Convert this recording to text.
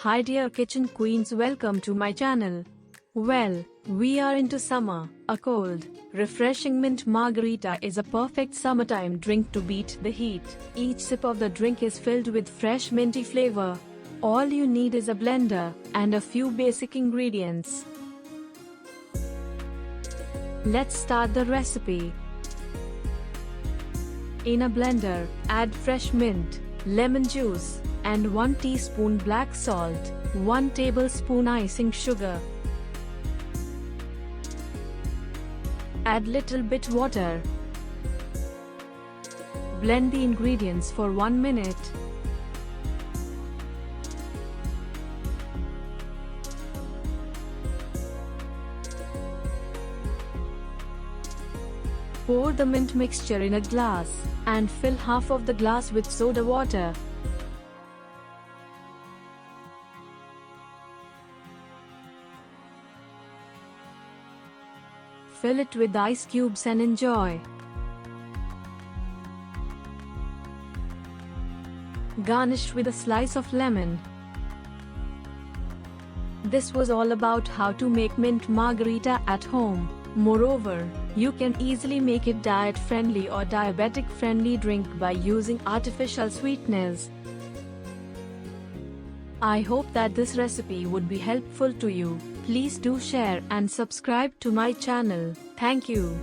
Hi dear kitchen queens, welcome to my channel. Well, we are into summer. A cold, refreshing mint margarita is a perfect summertime drink to beat the heat. Each sip of the drink is filled with fresh minty flavor. All you need is a blender and a few basic ingredients. Let's start the recipe. In a blender, add fresh mint, lemon juice, and 1 teaspoon black salt, 1 tablespoon icing sugar. Add little bit water. Blend the ingredients for 1 minute. Pour the mint mixture in a glass and fill half of the glass with soda water. Fill it with ice cubes and enjoy. Garnish with a slice of lemon. This was all about how to make mint margarita at home. Moreover, you can easily make it diet-friendly or diabetic-friendly drink by using artificial sweeteners. I hope that this recipe would be helpful to you. Please do share and subscribe to my channel. Thank you.